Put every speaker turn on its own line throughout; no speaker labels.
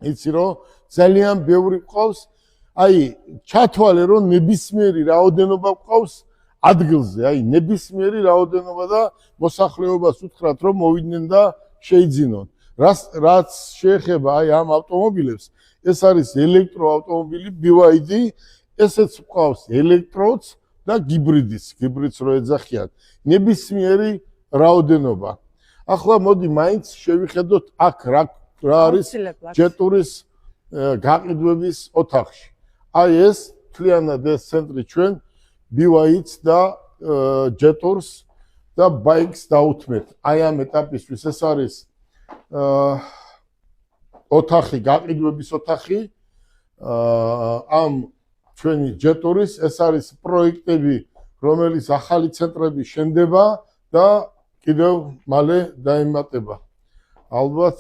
იცი რომ ძალიან ბევრი ყავს აი ჩათვალე რომ ნებისმიერი რაოდენობა ყავს ადგილზე აი ნებისმიერი რაოდენობა და მოსახლეობას უთხრათ რომ მოვიდნენ და შეიძინონ რაც შეეხება აი ამ ავტომობილებს ეს არის ელექტროავტომობილი BYD ესეც ყავს ელექტროც და გიბრიდიც რო ეძახიან ნებისმიერი რაოდენობა ახლა მოდი მაინც შევიხედოთ აქ რა არის ჯეტურის გაყიდვების ოთახში აი ეს თლიანად ეს ცენტრი ჩვენ BYD-ს და ჯეტურს და ბაიკს დაუთმეთ აი ამ ეტაპისთვის ეს არის ოთახი გაყიდვების ოთახი ამ ჩვენი ჯეტურის ეს არის პროექტები რომელიც ახალი ცენტრები შენდება და კიდევ მალე დაემატება ალბათ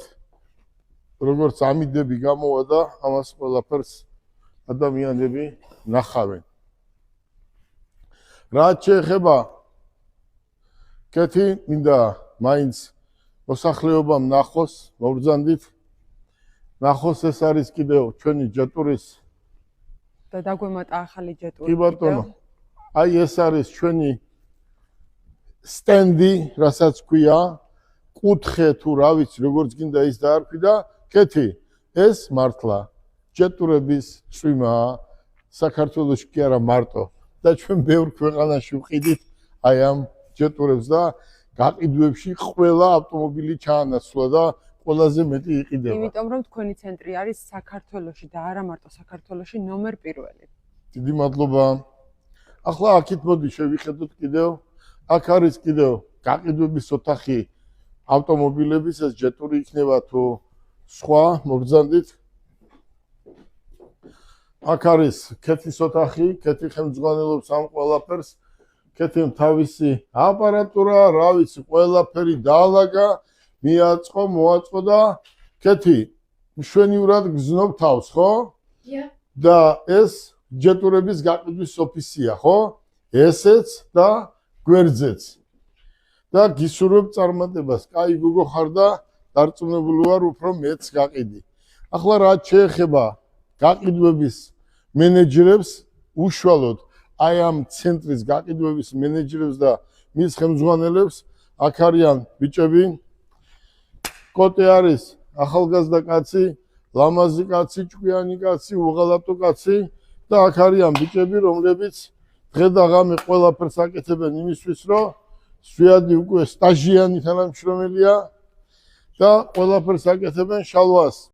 როგორც ამიდები გამოვა და ამას ყველაფერს ადამიანები ნახავენ რაც შეეხება კეთი მინდა მაინც მოსახლეობამ ნახოს მობრძანდით ნახოს ეს არის კიდევ ჩვენი ჯეტურის
და დაგვემატა ახალი ჯეტური
კი ბატონო აი ეს არის ჩვენი სტენდი რასაც ქვია კუთხე თუ რა ვიცი როგორც გინდა ის დაარქვი და კეთი ეს მართლა ჯეტურების წვიმაა საქართველოში კი არა მარტო და ჩვენ ბევრ ქვეყანაში ვყიდით აი ამ ჯეტურებს და გაყიდვებში ყველა ავტომობილი ჩაანაცვლა და ყველაზე მეტი იყიდება.
იმიტომ რომ თქვენი ცენტრი არის საქართველოში და არა მარტო საქართველოში ნომერ პირველი.
დიდი მადლობა. ახლა აქეთ მოდი შევიხედოთ კიდევ აქ არის კიდევ გაყიდვების ოთახი ავტომობილების ეს ჯეტური იქნება თუ სხვა მოგზანდით აქ არის კეთის ოთახი კეთი ხელმძღვანელობს ამ ყველაფერს კეთიმ თავისი აპარატურა რა ვიცი ყველაფერი დაალაგა მიაწყო მოაწყო და კეთი მშვენივრად გზნობ თავს ხო? და ეს ჯეტურების გაყიდვის ოფისია ხო? ესეც და გვერდზეც და გისურვებ წარმატებას. კაი გოგო ხარ და დარწმუნებული ვარ უფრო მეც გაყიდი. ახლა რაც შეეხება გაყიდვების მენეჯერებს უშუალოდ აი ამ ცენტრის გაყიდვების მენეჯერებს და მის ხელმძღვანელებს აქ არიან ბიჭები კოტე არის ახალგაზრდა კაცი ლამაზი კაცი ჭკვიანი კაცი უღალატო კაცი და აქ არიან ბიჭები რომლებიც დღე და ღამე ყველაფერს აკეთებენ იმისთვის რომ სვიადი უკვე სტაჟიანი თანამშრომელია და ყველაფერს აკეთებენ შალვას